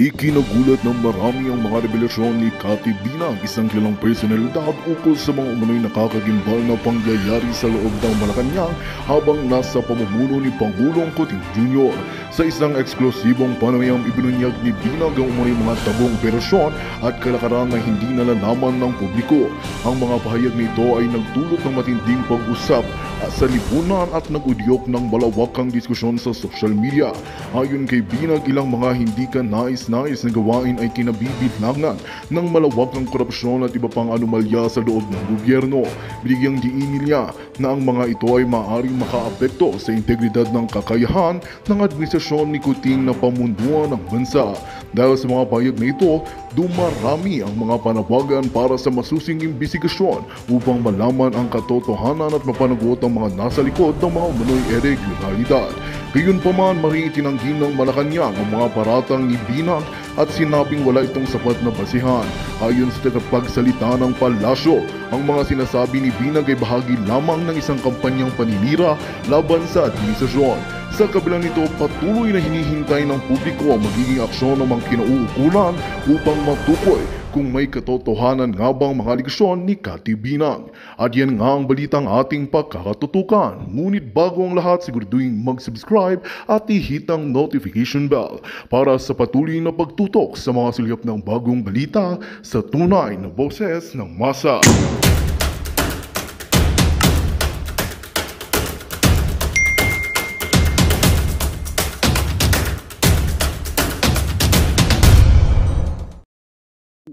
Ikinagulat ng marami ang mga revelasyon ni Cathy Binag, isang kilalang personalidad ukol sa mga umano'y nakakagimbal na pangyayari sa loob ng Malacanang habang nasa pamumuno ni Pangulong Coting Jr. Sa isang eksklusibong panayam, ibinunyag ni Binag ang umano'y mga tabong operasyon at kalakaran na hindi nalalaman ng publiko. Ang mga pahayag nito ay nagdulot ng matinding pag-usap sa lipunan at nag-udyok ng malawakang diskusyon sa social media. Ayon kay Binag, ilang mga hindi ka nais na gawain ay kinabibitlangan ng malawakang korupsyon at iba pang anomalya sa loob ng gobyerno. Binigyang diin niya na ang mga ito ay maaaring makaapekto sa integridad ng kakayahan ng administrasyon ni Coting na pamunduan ng bansa. Dahil sa mga pahayag na ito, dumarami ang mga panawagan para sa masusing imbestigasyon upang malaman ang katotohanan at mapanagot ang mga nasa likod ng mga umano'y irregularidad. Gayunpaman, maring itinanggi ng Malacanang ang mga paratang ni Binag at sinabing wala itong sapat na basihan. Ayon sa tagapagsalita ng palasyo, ang mga sinasabi ni Binag ay bahagi lamang ng isang kampanyang paninira laban sa administrasyon. Sa kabila nito, patuloy na hinihintay ng publiko ang magiging aksyon ng mga kinauukulan upang matukoy kung may katotohanan nga bang mga aligasyon ni Cathy Binag. At yan nga ang balitang ating pagkakatutukan. Ngunit bago ang lahat, siguraduhin mag-subscribe at i-hit ang notification bell para sa patuloy na pagtutok sa mga sulyap ng bagong balita sa tunay na boses ng masa.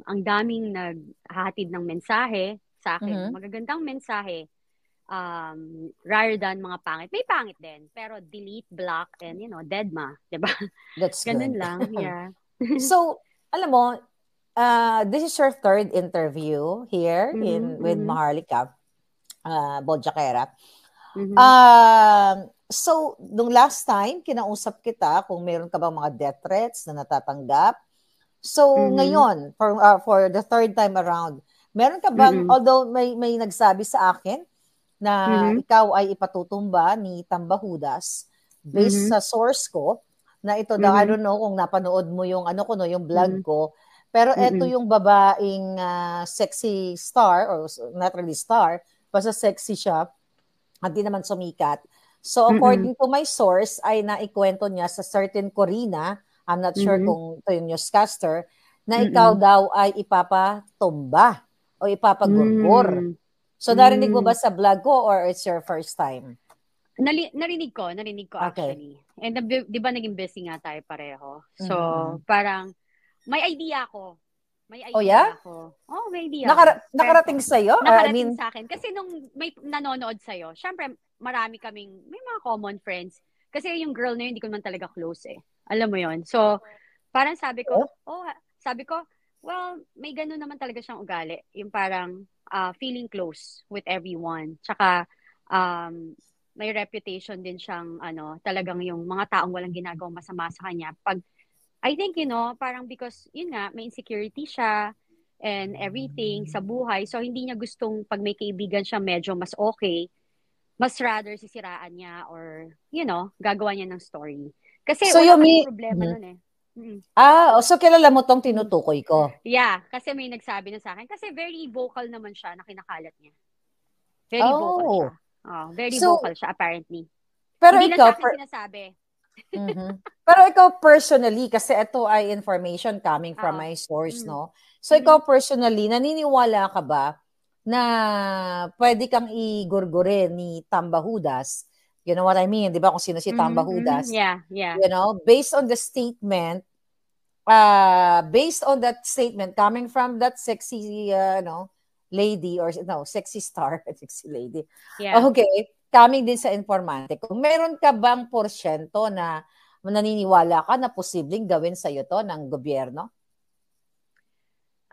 Ang daming naghahatid ng mensahe sa akin. Magagandang mensahe, rather than mga pangit. May pangit din, pero delete, block, and deadma. Diba? That's ganun good. lang, yeah. So, alam mo, this is your third interview here with Maharlika Bodjaquera. So, nung last time, kinausap kita kung meron ka bang mga death threats na natatanggap. So, ngayon, for the third time around, meron ka bang, although may nagsabi sa akin na ikaw ay ipatutumba ni Tambajudas based sa source ko, na ito daw, I don't know kung napanood mo yung yung vlog ko, pero ito yung babaeng sexy star, or not really star, basta sexy siya, at di naman sumikat. So, according to my source, ay naikwento niya sa certain Corina, I'm not sure kung ito yung newscaster, na ikaw daw ay ipapatumba o ipapagurgur. So, narinig mo ba sa vlog ko or it's your first time? Narinig ko actually. And di ba naging busy nga tayo pareho. So, parang may idea ako. May idea ako. Oh, may idea nakarating sa'yo? Nakarating sa akin. Kasi nung may nanonood sa'yo, syempre may mga common friends. Kasi yung girl na yun, hindi ko naman talaga close eh. Alam mo yon. So, parang sabi ko, well, may ganun naman talaga siyang ugali. Yung parang feeling close with everyone. Tsaka, may reputation din siyang, talagang yung mga taong walang ginagawang masama sa kanya. I think, parang because, yun nga, may insecurity siya and everything sa buhay. So, hindi niya gustong pag may kaibigan siya medyo mas okay, mas rather sisiraan niya or, gagawa niya ng story. Kasi so wala kaming problema nun eh. So kilala mo tong tinutukoy ko? Yeah, kasi may nagsabi na sa akin. Kasi very vocal naman siya na kinakalat niya. Very vocal siya. Very vocal siya apparently. Pero hindi ikaw, lang sa akin sinasabi. Pero ikaw personally, kasi ito ay information coming from my source, no? So ikaw personally, naniniwala ka ba na pwede kang igurgurin ni Tambajudas? You know what I mean? Di ba kung sino si Tambajudas? Yeah. Based on the statement, based on that statement coming from that sexy, lady or sexy star, sexy lady. Yeah. Okay, coming din sa informante. Kung meron ka bang porsyento na naniniwala ka na posibleng gawin sa iyo to ng gobyerno?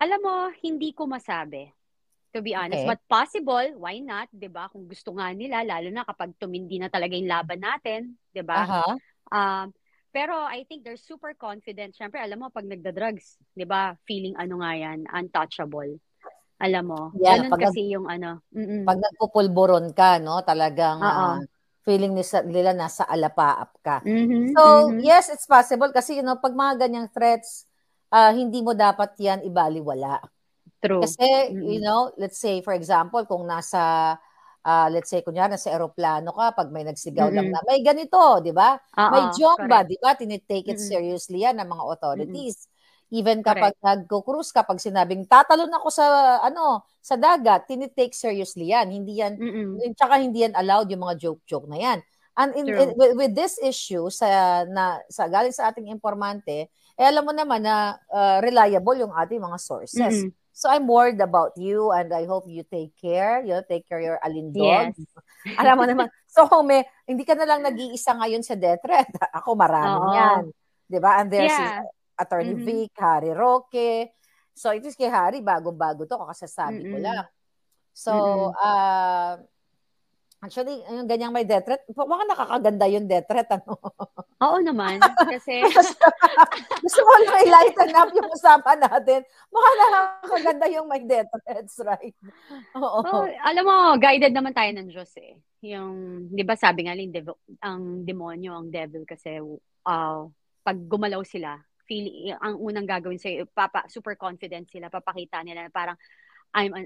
Alam mo, hindi ko masabi. To be honest, but possible, why not, 'di ba? Kung gusto nga nila, lalo na kapag tumindi na talaga yung laban natin, 'di ba? Pero I think they're super confident. Syempre, alam mo pag nagda-drugs, 'di ba? Feeling nga yan, untouchable. Alam mo, ganun kasi yung pag nagpupulburon ka, no, talagang feeling nila nasa alapaap ka. So, yes, it's possible kasi pag mga ganyang threats, hindi mo dapat yan ibaliwala. True. Kasi, let's say, for example, kung nasa, let's say, kunyari, nasa aeroplano ka, pag may nagsigaw lang na, may ganito, di ba? May joke ba, di ba? Tinitake it seriously yan ng mga authorities. Even kapag nagko-cruise, kapag sinabing, tatalon ako sa dagat, tinitake seriously yan. Hindi yan, tsaka hindi yan allowed yung mga joke-joke na yan. And with this issue, galing sa ating informante, alam mo naman na reliable yung ating mga sources. So I'm worried about you and I hope you take care. Take care your alindog. Yes. Alam mo naman. So kung hindi ka na lang nag-iisa ngayon sa death threat. Ako marami yan. Diba? And there's Attorney Vic, Harry Roque. So it is kay Harry, bago-bago to. Kakasasabi ko lang. So, actually, yung ganyang may death threat, baka nakakaganda yung death threat, ano? Oo naman, kasi... Gusto ko lang i-lighten up yung usapan natin. Baka nakakaganda yung may death threats, right? Oo. Alam mo, guided naman tayo ng Diyos eh. Yung, di ba sabi nga, ang demonyo, ang devil kasi, pag gumalaw sila, ang unang gagawin sa'yo, super confident sila, papakita nila na parang, I'm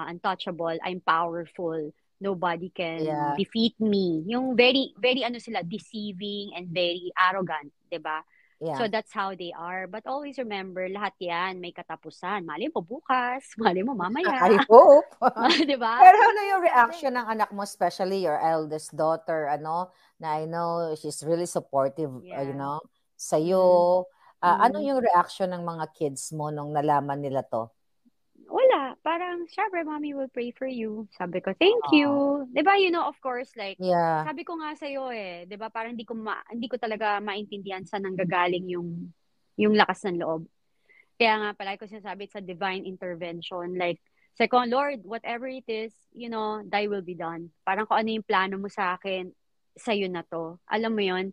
untouchable, I'm powerful, nobody can defeat me. Yung very, very sila, deceiving and very arrogant, diba? Yeah. So that's how they are. But always remember, lahat yan may katapusan. Mali mo bukas, mali mo mamaya. I hope. Diba? Pero ano yung reaction ng anak mo, especially your eldest daughter, na I know she's really supportive, sa'yo. Ano yung reaction ng mga kids mo nung nalaman nila to? Wala. Parang, syempre, mommy will pray for you. Sabi ko, thank you. Diba, of course, like, sabi ko nga sa'yo diba, parang hindi ko talaga maintindihan saan nanggagaling yung lakas ng loob. Kaya nga, palagi ko sinasabi, it's a divine intervention. Like, say ko, Lord, whatever it is, thy will be done. Parang kung ano yung plano mo sa akin, sa'yo na to. Alam mo yun,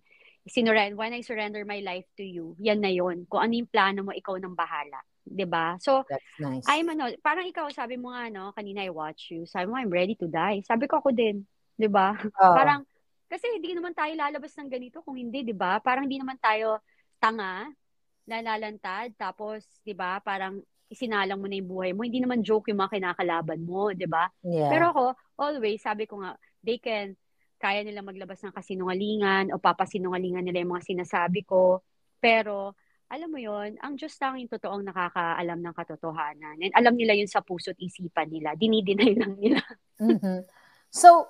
when I surrender my life to you, yan na yun. Kung ano yung plano mo, ikaw nang bahala. Diba? So, that's nice. Parang ikaw, sabi mo nga, kanina I watch you. Sabi mo, I'm ready to die. Sabi ko ako din. Diba? Parang, kasi hindi naman tayo lalabas ng ganito kung hindi, diba? Parang hindi naman tayo tanga, lalalantad, tapos, diba? Parang, isinalang mo na yung buhay mo. Hindi naman joke yung mga kinakalaban mo, diba? Yeah. Pero ako, always, sabi ko nga, kaya nila maglabas ng kasinungalingan o papasinungalingan nila yung mga sinasabi ko. Pero, alam mo yon, ang Diyos lang yung totoong nakakaalam ng katotohanan. And alam nila yun sa puso't isipan nila. Dinideny lang nila. So,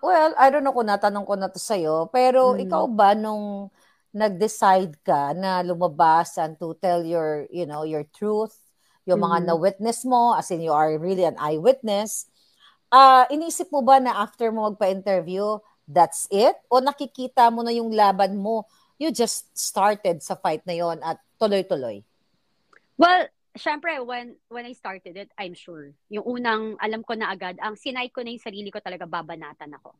well, I don't know kung natanong ko na to sa'yo, pero ikaw ba nung nag-decide ka na lumabas and to tell your truth, yung mga na-witness mo, as in you are really an eyewitness, inisip mo ba na after mo magpa-interview, that's it? O nakikita mo na yung laban mo, you just started sa fight na yon at tuloy-tuloy? Well, syempre, when I started it, I'm sure. Yung unang, alam ko na agad, ang sinay ko na yung sarili ko talaga, babanatan ako.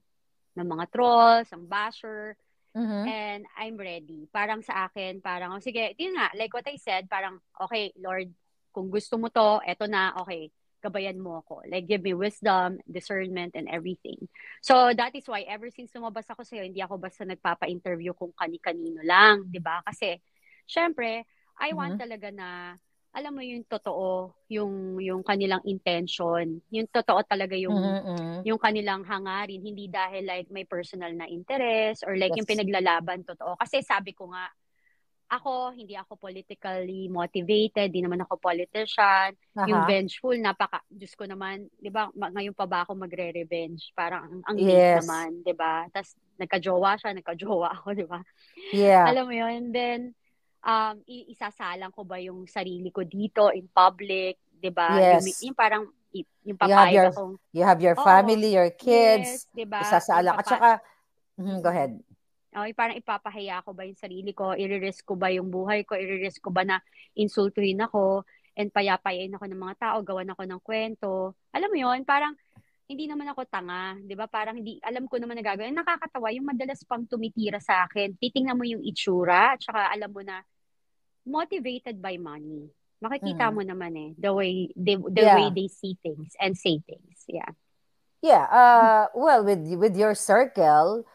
Ng mga trolls, ang basher, and I'm ready. Parang sa akin, parang, sige, yun nga, like what I said, parang, okay, Lord, kung gusto mo to, eto na, okay, gabayan mo ako. Like, give me wisdom, discernment, and everything. So, that is why, ever since lumabas ako sa'yo, hindi ako basta nagpapa-interview kung kani-kanino lang, di ba? Kasi, syempre, I want talaga na, alam mo yung totoo, yung kanilang intention, yung totoo talaga yung kanilang hangarin, hindi dahil like may personal na interest or like yung pinaglalaban totoo. Kasi sabi ko nga, hindi ako politically motivated, di naman ako politician. Yung vengeful, Diyos ko naman, di ba, ngayon pa ba ako magre-revenge? Parang ang late naman, di ba? Tapos nagka-jowa siya, nagka-jowa ako, di ba? Yeah. Alam mo yun, then, isasalang ko ba yung sarili ko dito in public, di ba? Yes. Yung parang, yung papayag akong... You have your family, your kids, diba? Isasalang. At saka, go ahead. Parang ipapahiya ko ba yung sarili ko, i-risk ko ba yung buhay ko, i-risk ko ba na insultuhin ako, and payapayain ako ng mga tao, gawan ako ng kwento. Alam mo yun, parang hindi naman ako tanga, di ba? Parang alam ko naman na gagawin. Nakakatawa, yung madalas pang tumitira sa akin, titingnan mo yung itsura, at saka alam mo na motivated by money. Makikita mo naman the way they see things and say things. Yeah. Yeah. Well, with your circle,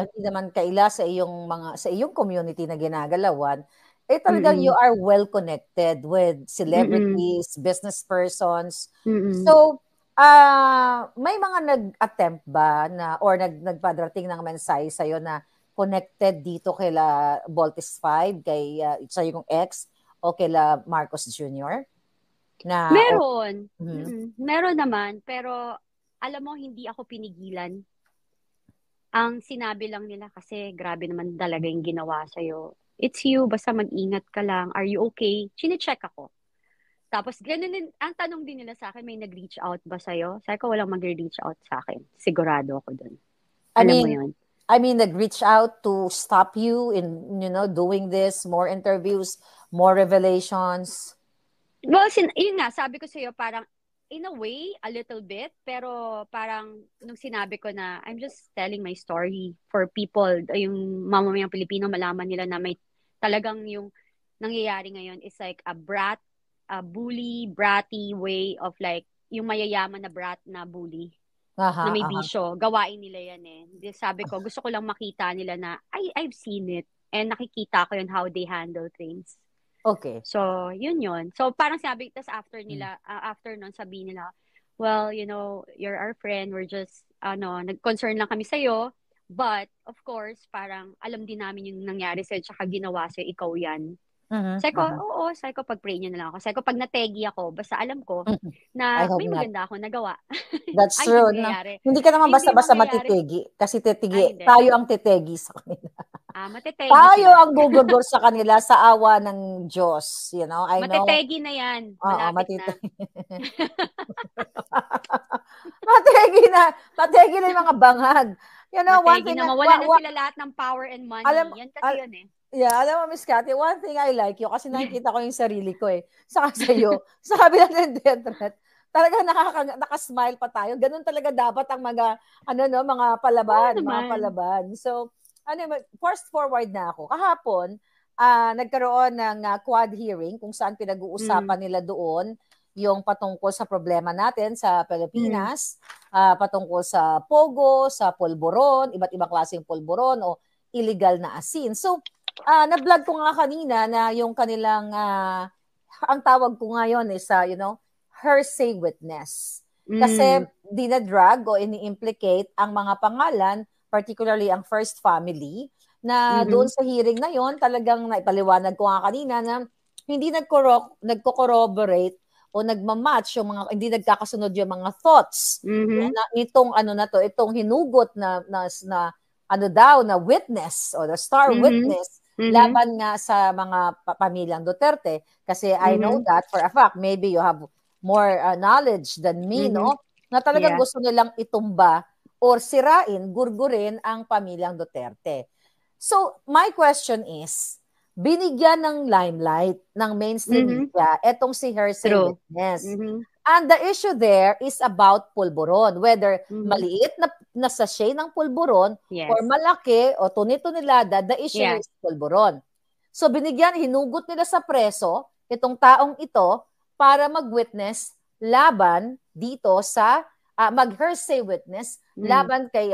hindi naman kaila sa iyong community na ginagalawan, talagang you are well connected with celebrities, business persons. So, may mga nag-attempt ba or nagpadrating ng mensahe sa'yo na connected dito kila Voltes 5, kay sa yung ex, o kila Marcos Jr.? Meron. Meron naman, pero alam mo, hindi ako pinigilan. Ang sinabi lang nila, kasi grabe naman talaga yung ginawa sa'yo. It's you, basta mag-ingat ka lang. Are you okay? Chine-check ako. Tapos, ganun din, ang tanong din nila sa akin, may nag-reach out ba sa'yo? Sabi ko, walang mag-reach out sa akin. Sigurado ako dun. Alam mo yun? Nag-reach out to stop you in, doing this, more interviews, more revelations? Well, yun nga, sabi ko sa'yo, parang, in a way, a little bit, pero parang, nung sinabi ko na, I'm just telling my story for people, yung mamamayang Pilipino, malaman nila na may talagang yung nangyayari ngayon is like a bully, bratty way of like, yung mayayaman na brat na bully, na may bisyo. Gawain nila yan eh. Sabi ko, gusto ko lang makita nila na, I've seen it. And nakikita ko yun how they handle things. Okay. So, yun. So, parang sabi, tas after nun, sabi nila, well, you're our friend, we're just, nag-concern lang kami sa'yo, but, of course, parang, alam din namin yung nangyari sa'yo, tsaka ginawa sa'yo, ikaw yan. Sabi ko, pag-pray niyo na lang ako. Sabi ko, pag nategi ako, basta alam ko na may maganda ako nagawa. That's true. Hindi ka naman basta-basta matitegi. Kasi tayo ang titegi sa kanila. Matitegi tayo ang gugugol sa kanila sa awa ng Diyos. Matitegi na yan. Malapit na. Matitegi na yung mga bangag. One thing na mawala na sila lahat ng power and money. Yan kasi yun eh. Yeah, alam mo, Miss Cathy, one thing I like you, kasi nakikita ko yung sarili ko eh. Saka sa'yo, sa kabila ng death, talaga nakasmile pa tayo. Ganun talaga dapat ang mga palaban. So, first forward na ako. Kahapon, nagkaroon ng quad hearing kung saan pinag-uusapan nila doon yung patungkol sa problema natin sa Pilipinas, patungkol sa pogo, sa pulburon, iba't ibang klaseng pulburon o illegal na asin. So, na-vlog ko nga kanina na yung kanilang, ang tawag ko ngayon is, hearsay witness. Kasi dinadrag o ini-implicate ang mga pangalan, particularly ang first family, na doon sa hearing na yon talagang naipaliwanag ko nga kanina na hindi nagko-corroborate o nagmamatch yung mga, hindi nagkakasunod yung mga thoughts na itong hinugot na witness o the star witness laban nga sa mga pamilyang Duterte. Kasi I know that for a fact. Maybe you have more knowledge than me, no? Na talagang gusto nilang itumba or sirain, gurgurin ang pamilyang Duterte. So, my question is, binigyan ng limelight ng mainstream media etong si hearsay witness. And the issue there is about pulburon, whether maliit na sachet ng pulburon or malaki o tuni-tunilada, the issue is pulburon. So hinugot nila sa preso itong taong ito para mag-witness laban dito sa mag-hearsay witness laban kay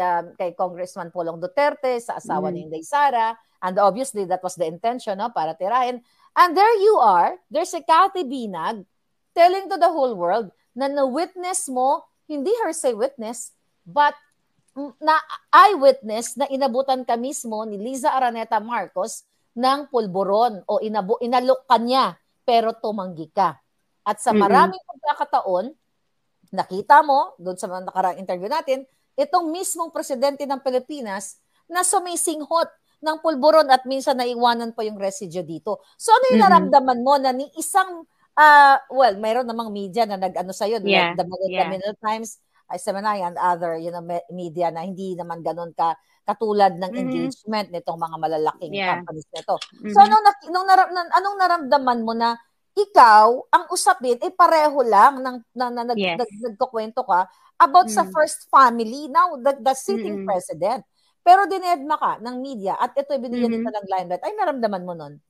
Congressman Pulong Duterte, sa asawa ni Inday Sara, and obviously that was the intention, no, para tirahin. And there you are, there's a Cathy Binag telling to the whole world na na-witness mo, hindi hearsay witness, but na eyewitness na inabutan ka mismo ni Liza Araneta Marcos ng pulburon o inalok ka niya pero tumanggi ka. At sa maraming pagkakataon, nakita mo, doon sa mga nakaraang interview natin, itong mismong presidente ng Pilipinas na sumisinghot ng pulburon at minsan naiwanan pa yung residue dito. So ano yung naramdaman mo na ni isang mayroon namang media na nag-ano sa'yo, like the Manila Times, Semanay, and other media na hindi naman ganun katulad ng engagement nitong mga malalaking companies nito. So anong naramdaman mo na ikaw, ang usapin, pareho lang nagkukwento ka about sa first family, now the sitting president. Pero dinedma ka ng media at ito binigyan nito ng limelight. Ay, naramdaman mo nun?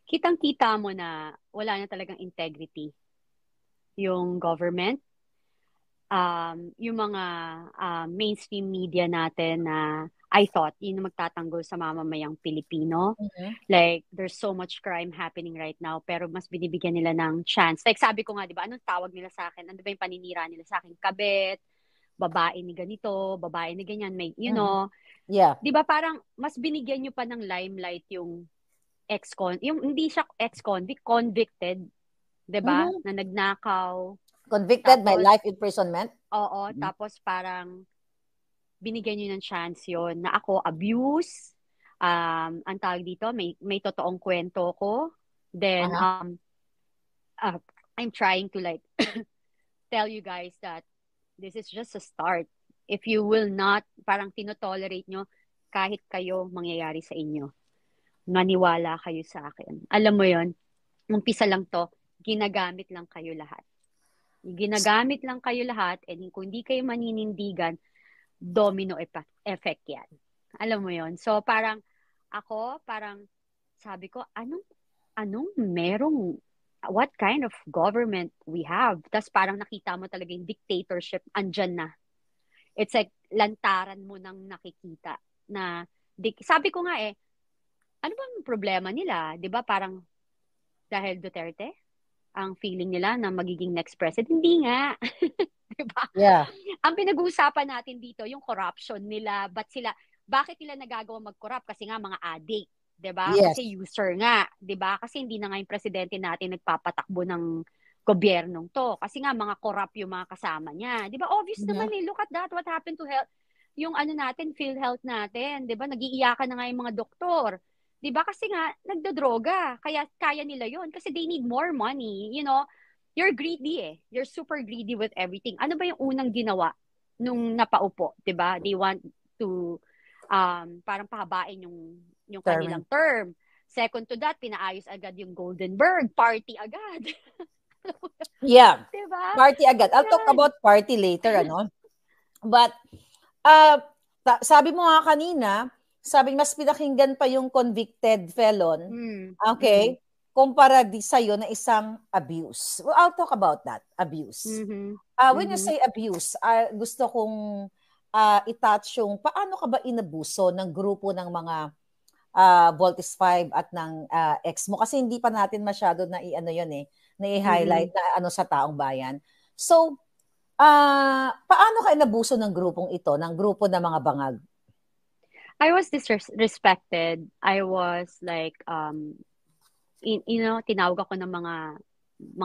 Kitang-kita mo na wala na talagang integrity yung government. yung mga mainstream media natin na I thought yun yung magtatanggol sa mamamayang Pilipino. Like, there's so much crime happening right now, pero mas binibigyan nila ng chance. Like, sabi ko nga, di ba, anong tawag nila sa akin? Ano ba yung paninira nila sa akin? Kabit, babae ni ganito, babae ni ganyan, may, you know. Yeah. Di ba, parang mas binigyan nyo pa ng limelight yung yung hindi siya ex-convict, convicted, di ba, na nagnakaw. Convicted, tapos, may life imprisonment? Oo, tapos parang binigyan nyo ng chance yon na ako abuse, ang tawag dito, may totoong kwento ko. Then, I'm trying to like tell you guys that this is just a start. If you will not, parang tinotolerate nyo, kahit kayo mangyayari sa inyo. Maniwala kayo sa akin. Alam mo yon, umpisa lang to, ginagamit lang kayo lahat. Ginagamit lang kayo lahat, and kung hindi kayo maninindigan, domino effect yan. Alam mo yon. So parang ako, parang sabi ko, anong merong, what kind of government we have? Tapos parang nakita mo talaga yung dictatorship, andyan na. It's like lantaran mo nang nakikita na, sabi ko nga ano bang problema nila? 'Di ba parang dahil Duterte ang feeling nila na magiging next president? Hindi nga. 'Di ba? Yeah. Ang pinag-uusapan natin dito yung corruption nila, bakit nila nagagawa mag-corrupt? Kasi nga mga addict, 'di ba? Yes. Kasi user nga, 'di ba? Kasi hindi na nga yung presidente natin nagpapatakbo ng gobyernong to. Kasi nga mga corrupt yung mga kasama niya. 'Di ba? Obvious naman look at that, what happened to health, yung natin, PhilHealth natin, 'di ba? Nag-iiyakan na nga yung mga doktor. 'Di ba? Kasi nga nagdodroga, kaya kaya nila 'yon kasi they need more money, you know. You're greedy You're super greedy with everything. Ano ba yung unang ginawa nung napaupo, 'di ba? They want to parang pahabain yung kanilang term. Second to that, pinaayos agad yung Goldenberg, party agad. Yeah. Diba? Party agad. I'll talk about party later, But sabi mo nga kanina, mas pinakinggan pa yung convicted felon. Okay? Kumpara sa'yo na isang abuse. Well, I'll talk about that, abuse. When you say abuse, gusto kong i-touch yung paano ka ba inabuso ng grupo ng mga Voltes 5 at ng ex mo. Kasi hindi pa natin masyado na na-highlight na sa taong bayan. So, paano ka inabuso ng grupong ito, ng grupo ng mga bangag? I was disrespected. I was like, tinawag ako ng mga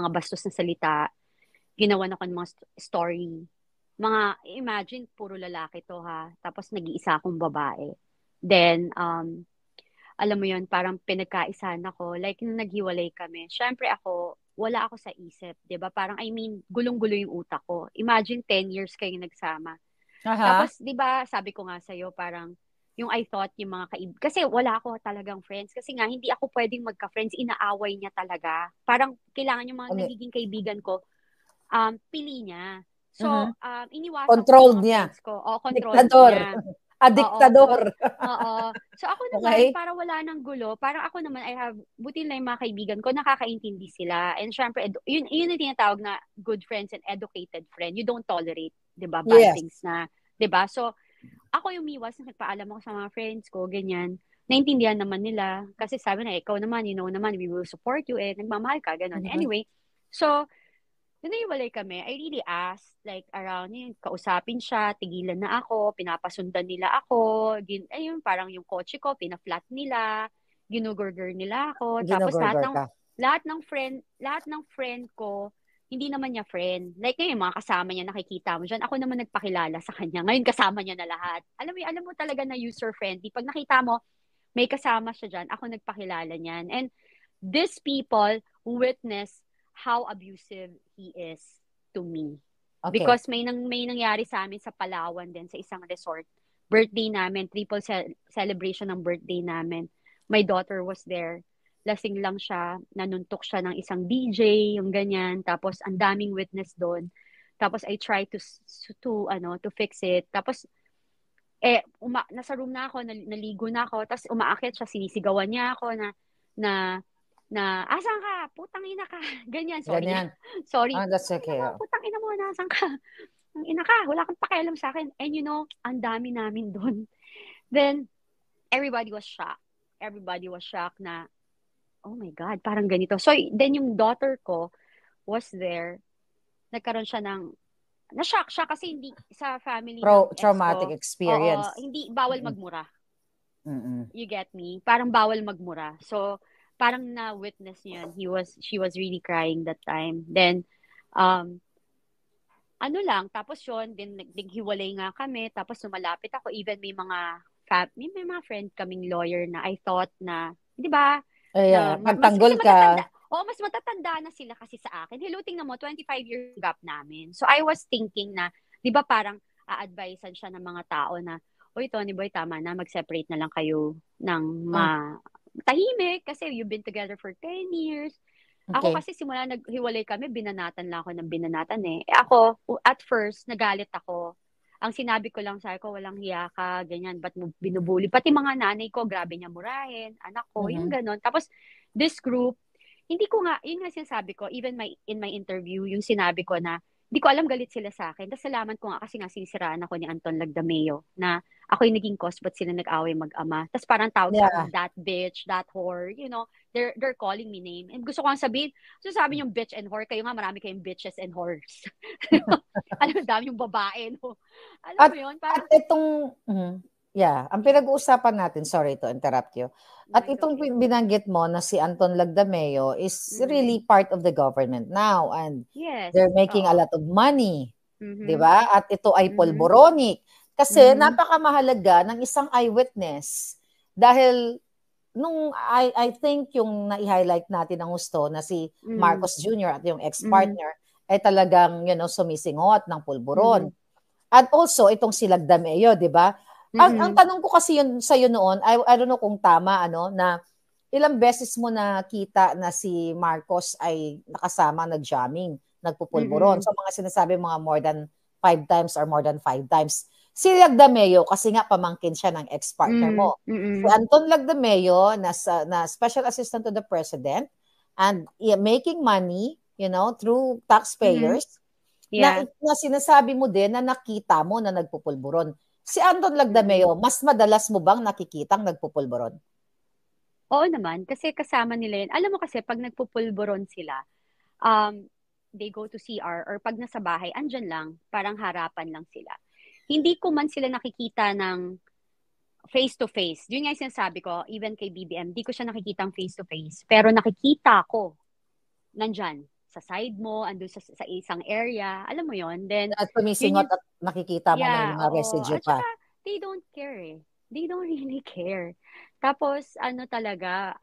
bastos na salita. Ginawan ako ng mga story. Imagine, puro lalaki to ha. Tapos nag-iisa akong babae. Then, alam mo yon, parang pinagkaisahan ako. Like, nung naghiwalay kami, syempre ako, wala ako sa isip. Diba? Parang, gulong-gulo yung utak ko. Imagine, 10 years kayo nagsama. Tapos, diba, sabi ko nga sa'yo, parang, yung I thought, yung mga kasi wala ako talagang friends. Kasi nga, hindi ako pwedeng magka-friends. Inaaway niya talaga. Parang, kailangan yung mga nagiging kaibigan ko, pili niya. So, iniwasan controlled ko niya. Friends ko. Controlled Diktador. niya. Diktador. So, ako naman, para wala ng gulo, parang ako naman, buti na yung mga kaibigan ko, nakakaintindi sila. And syempre, yun yung tinatawag na good friends and educated friend. You don't tolerate, di ba, bad things na, di ba? So, ako yung umiwas, nagpaalam ako sa mga friends ko, ganyan. Naintindihan naman nila. Kasi sabi na, ikaw naman, naman, we will support you, nagmamahal ka, ganun. Anyway, so, nung naiwalay kami, I really asked, like, around kausapin siya, tigilan na ako, pinapasundan nila ako, parang yung kotse ko, pinaflat nila, ginugurger nila ako, tapos lahat ng friend ko, hindi naman niya friend. Like ngayon, mga kasama niya, nakikita mo dyan, ako naman nagpakilala sa kanya. Ngayon, kasama niya na lahat. Alam mo talaga na user-friendly. Pag nakita mo, may kasama siya dyan, ako nagpakilala niyan. And these people witness how abusive he is to me. Okay. Because may nangyari sa amin sa Palawan din, sa isang resort. Birthday namin, triple celebration ng birthday namin. My daughter was there. Lasing lang siya, nanuntok siya ng isang DJ, yung ganyan. Tapos ang daming witness doon. Tapos I try to fix it. Tapos nasa room na ako, naligo na ako, tapos umaakit siya, sinisigawan niya ako na asan ka? Putang ina ka. Ganyan, sorry. Ganyan. Sorry. That's okay. Putang ina mo, asan ka? ang ina ka, wala kang pakialam sa akin. And ang dami namin doon. Then, everybody was shocked. Everybody was shocked na, oh my God, parang ganito. So, then yung daughter ko was there. Nagkaroon siya na-shock siya kasi hindi sa family ng ex traumatic ko. experience. Oo, hindi, bawal magmura. Mm-mm. You get me? Parang bawal magmura. So, parang na-witness niya yan. She was really crying that time. Then, tapos yun, din naghiwalay nga kami, tapos sumalapit ako, even may mga friend kaming lawyer na I thought na, di ba, na pagtanggol ka. Mas matatanda na sila kasi sa akin. Hello, tingnan mo, 25 years gap namin. So I was thinking na, di ba parang a-advisean siya ng mga tao na, uy, Tony Boy, tama na, mag-separate na lang kayo ng tahimik kasi you've been together for 10 years. Ako kasi simula naghiwalay kami, binanatan lang ako ng binanatan eh. Ako, at first, nagalit ako. Ang sinabi ko lang sa ko, walang hiya ka, ganyan, ba't mo binubuli? Pati mga nanay ko, grabe niya murahin, anak ko, yung ganon. Tapos, this group, hindi ko nga, yun nga sinasabi ko, even in my interview, yung sinabi ko na, hindi ko alam galit sila sa akin. Tapos salamat ko nga kasi nga sinisiraan ako ni Anton Lagdameo na ako yung naging cause ba't sila nag-away mag-ama. Tapos parang tawag sa akin, that bitch, that whore, they're calling me name. And gusto ko nga sabihin, sabi yung bitch and whore, kayo nga marami kayong bitches and whores. Alam mo, dami yung babae, no? Alam mo yun? Parang, at itong, ang pinag-uusapan natin, sorry to interrupt you, at itong binanggit mo na si Anton Lagdameo is really part of the government now and they're making a lot of money, di ba? At ito ay polboronic. Kasi napakamahalaga ng isang eyewitness dahil nung I think yung na-highlight natin ang gusto na si Marcos Jr. at yung ex-partner ay talagang sumisingot ng pulburon. At also itong si Lagdameo, di ba? Ang tanong ko kasi yun sa'yo noon, I don't know kung tama, na ilang beses mo nakita na si Marcos ay nakasama, nag-jamming, nagpupulburon. So mga sinasabi mga more than 5 times or more than 5 times. Si Lagdameo, kasi nga pamangkin siya ng ex-partner mo. Si Anton Lagdameo, na Special Assistant to the President, and making money, through taxpayers, na sinasabi mo din na nakita mo na nagpupulburon. Si Anton Lagdameo, mas madalas mo bang nakikitang nagpupulburon? Oo naman, kasi kasama nila yun. Alam mo kasi, pag nagpupulburon sila, they go to CR or pag nasa bahay, andyan lang, parang harapan lang sila. Hindi ko man sila nakikita ng face-to-face. Yun nga yung sinasabi ko, even kay BBM, di ko siya nakikitang face-to-face. Pero nakikita ko, nandyan, sa side mo, andun sa isang area, alam mo yon. Then, at sumisingot at nakikita mo na yung mga residue pa. At saka, they don't care eh. They don't really care. Tapos, talaga,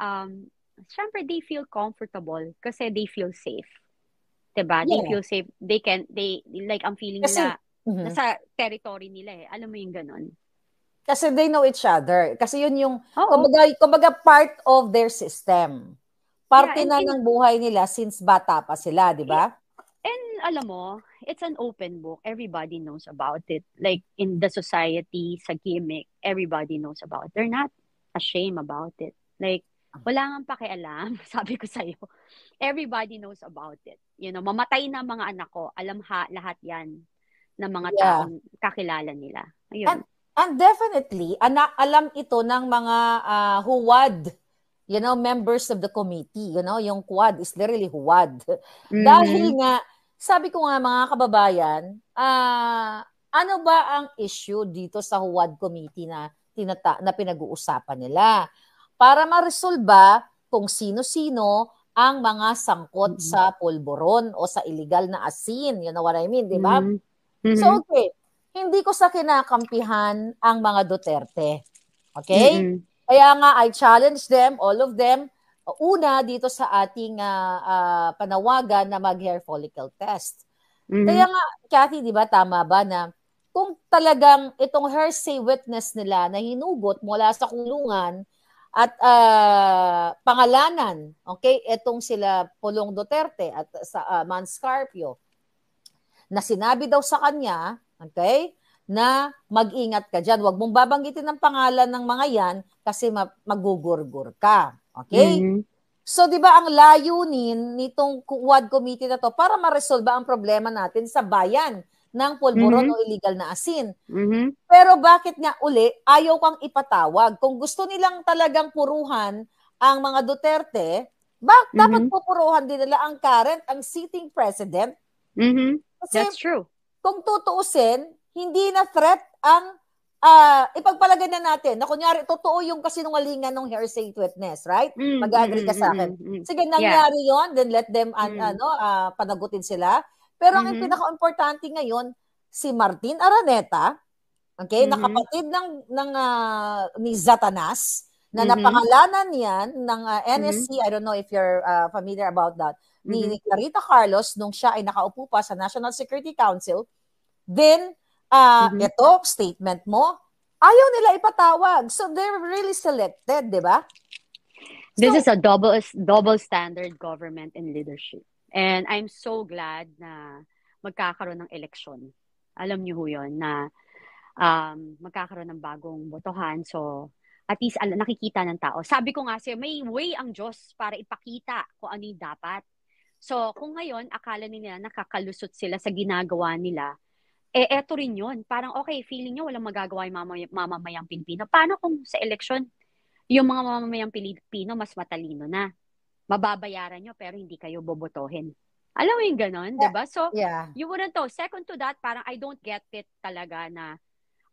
syempre, they feel comfortable kasi they feel safe. Diba? They feel safe. Like, ang feeling nila, nasa territory nila eh. Alam mo yung ganon. Kasi they know each other. Kasi yun yung, kumbaga part of their system. Parte na ng buhay nila since bata pa sila, di ba? And alam mo, it's an open book. Everybody knows about it. Like in the society, sa gimmick, everybody knows about it. They're not ashamed about it. Like, wala nang pakialam, sabi ko sa'yo. Everybody knows about it. Mamatay na mga anak ko, alam lahat yan ng mga taong kakilala nila. Ayun. And definitely, alam ito ng mga huwad, members of the committee, yung quad is literally huwad. Dahil nga, sabi ko nga mga kababayan, ano ba ang issue dito sa huwad committee na pinag-uusapan nila? Para ma-resolba kung sino-sino ang mga sangkot sa pulburon o sa illegal na asin. You know what I mean, di ba? So, okay. Hindi ko sa kinakampihan ang mga Duterte. Okay? Kaya nga, I challenge them, all of them, una dito sa ating panawagan na mag-hair follicle test. Kaya nga, Cathy, di ba, tama ba na kung talagang itong hearsay witness nila na hinugot mula sa kulungan at pangalanan, okay, itong sila Pulong Duterte at sa Manscarpio, na sinabi daw sa kanya, okay, na mag-ingat ka dyan. Huwag mong babanggitin ang pangalan ng mga yan kasi magugurgur ka. Okay? So, di ba, ang layunin nitong Quad Committee na to para ma-resolve ang problema natin sa bayan. ng pulburon Mhm. o illegal na asin. Mhm. Pero bakit nga uli ayaw kang ipatawag? Kung gusto nilang talagang puruhan ang mga Duterte, dapat Mhm. pupuruhan din nila ang current, ang sitting president. Mhm. Kasi That's true. kung tutuusin, hindi na threat ang ipagpalagay na natin na kunyari totoo yung kasinungalingan ng hearsay witness, right? Mag-agree ka sa akin. Sige, Yeah. nangyari yon, then let them panagutin sila. Pero ang Mhm. pinaka-importante ngayon, si Martin Araneta, okay, na Mhm. kapatid ni Zatanas, na Mhm. napangalanan yan ng Mhm. NSC, I don't know if you're familiar about that, ni Mhm. Clarita Carlos nung siya ay nakaupo pa sa National Security Council. Then, Mhm. ito, statement mo, ayaw nila ipatawag. So, they're really selected, di ba? This is So, a double standard government and leadership. And I'm so glad na magkakaroon ng eleksyon. Alam niyo ho yun na magkakaroon ng bagong botohan. So, at least nakikita ng tao. Sabi ko nga sa'yo, may way ang Diyos para ipakita kung ano yung dapat. So, kung ngayon, akala nila nakakalusot sila sa ginagawa nila, eto rin yun. Parang, okay, feeling nyo walang magagawa yung mamamayang Pilipino. Paano kung sa eleksyon, yung mga mamamayang Pilipino mas matalino na? Mababayaran nyo pero hindi kayo bobotohin. Alam mo yung ganon, di ba? So, yeah. you wouldn't know. Second to that, parang I don't get it talaga na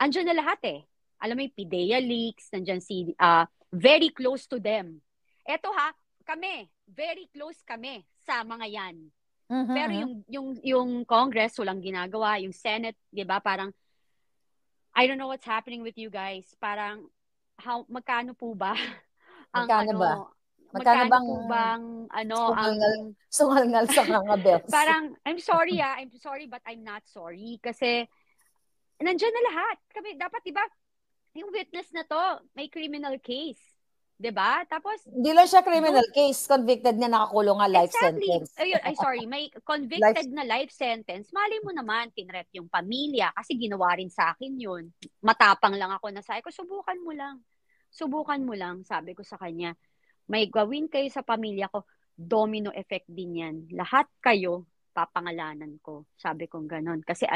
andyan na lahat eh. Alam mo yung PIDEA leaks, nandyan very close to them. Eto ha, kami, very close kami sa mga yan. Mm-hmm. Pero yung Congress, walang ginagawa. Yung Senate, di ba, parang, I don't know what's happening with you guys. Parang, magkano po ba ang Magkano ba? Magkano magkano bang po bang sungal-ngal sa kangabels? Parang, I'm sorry but I'm not sorry. Kasi, nandyan na lahat. Kami, dapat, di ba, yung witness na to, may criminal case. 'Di ba? Tapos, hindi lang siya criminal case, convicted niya, nakakulong nga life exactly. sentence. Sorry, may convicted na life sentence. Mali mo naman, tinret yung pamilya kasi ginawa rin sa akin yun. Matapang lang ako na sabi ko, subukan mo lang. Subukan mo lang, sabi ko sa kanya. May gawin kayo sa pamilya ko, domino effect din yan. Lahat kayo, papangalanan ko. Sabi ko ganon. Kasi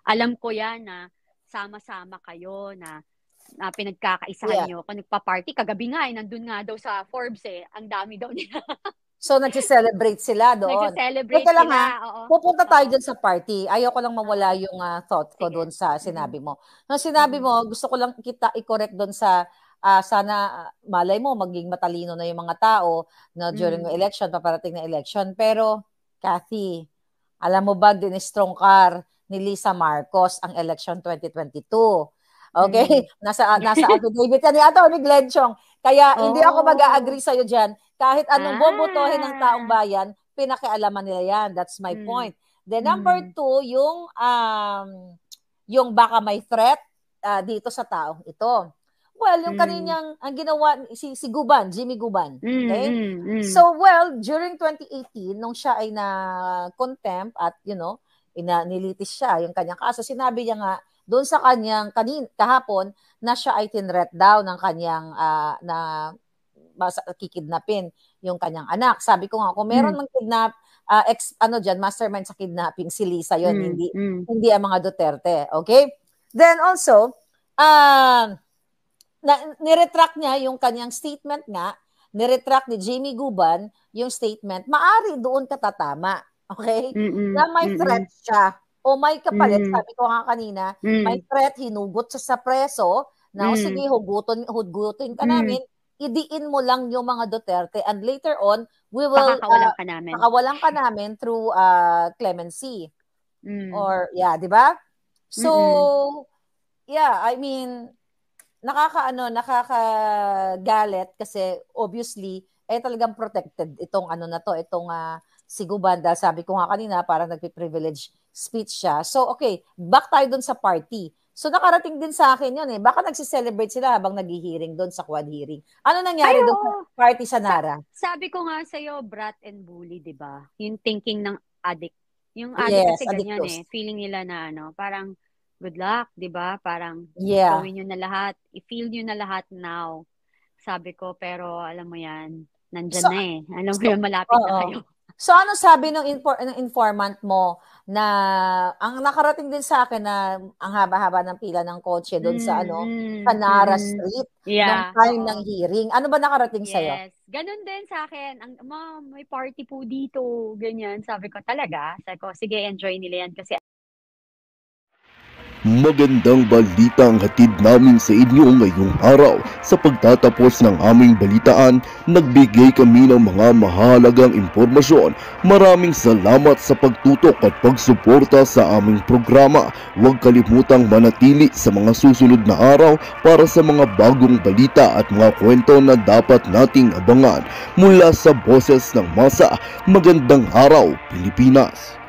alam ko yan na sama-sama kayo na pinagkakaisahan nyo. Kung nagpa-party, kagabi nga, nandun nga daw sa Forbes ang dami daw nila. So, nagse-celebrate sila doon. Nagse-celebrate lang sila. Pupunta tayo dun sa party. Ayaw ko lang mawala yung thought ko doon sa sinabi mo. Nung sinabi mo, gusto ko lang i-correct doon sa sana malay mo maging matalino na yung mga tao na during the election, paparating na election. Pero, Kathy, alam mo ba, dinistrong car ni Lisa Marcos ang election 2022. Okay? Nasa affidavit yan ni Atty. Glenn Chong. Kaya hindi ako mag-a-agree sa'yo dyan. Kahit anong bobotohin ng taong bayan, pinakialaman nila yan. That's my point. Then number 2, yung baka may threat dito sa taong ito. Well, yung kaninyang, ang ginawa, si Guban, Jimmy Guban. Okay? So, well, during 2018, nung siya ay na-contempt at, nilitis siya, yung kanyang kaso, sinabi niya nga, doon sa kanyang kahapon na siya ay tinret daw ng kanyang kikidnapin yung kanyang anak. Sabi ko nga, kung meron mang kidnap, mastermind sa kidnapping, si Lisa yun, hindi ang mga Duterte. Okay? Then also, niretract niya yung kanyang statement nga, niretract ni Jamie Guban yung statement, maari doon katatama. Okay? Na may threat siya. O may kapalit, sabi ko nga kanina, may threat, hinugot siya sa preso, na sige, hugutin ka namin, idiin mo lang yung mga Duterte, and later on, we will pakawalan ka namin through clemency. Or, di ba? So, I mean, nakakagalit kasi obviously, talagang protected itong si Guban, dahil sabi ko nga kanina, parang nagpi-privilege speech siya. So, okay, back tayo dun sa party. So, nakarating din sa akin yun Baka nagsiselebrate sila habang nag-hearing dun sa quad hearing. Ano nangyari dun sa party sa Nara? Sabi ko nga sa'yo, brat and bully, di ba? Yung thinking ng addict. Yung addict kasi ganyan Feeling nila na parang good luck, di ba? Parang gawin nyo na lahat. I-feel nyo na lahat now. Sabi ko, pero alam mo yan, nandyan na Alam mo yan, malapit na kayo. So ano sabi ng informant mo na ang nakarating din sa akin na ang haba-haba ng pila ng kotse doon sa Canara Street nung time ng hearing. Ano ba nakarating sa'yo? Yes. Ganun din sa akin. Ma'am, may party po dito. Ganyan. Sabi ko, talaga? Sabi ko, sige, enjoy nila yan kasi Magandang balita ang hatid namin sa inyo ngayong araw. Sa pagtatapos ng aming balitaan, nagbigay kami ng mga mahalagang impormasyon. Maraming salamat sa pagtutok at pagsuporta sa aming programa. Huwag kalimutang manatili sa mga susunod na araw para sa mga bagong balita at mga kwento na dapat nating abangan. Mula sa Boses ng Masa, magandang araw, Pilipinas!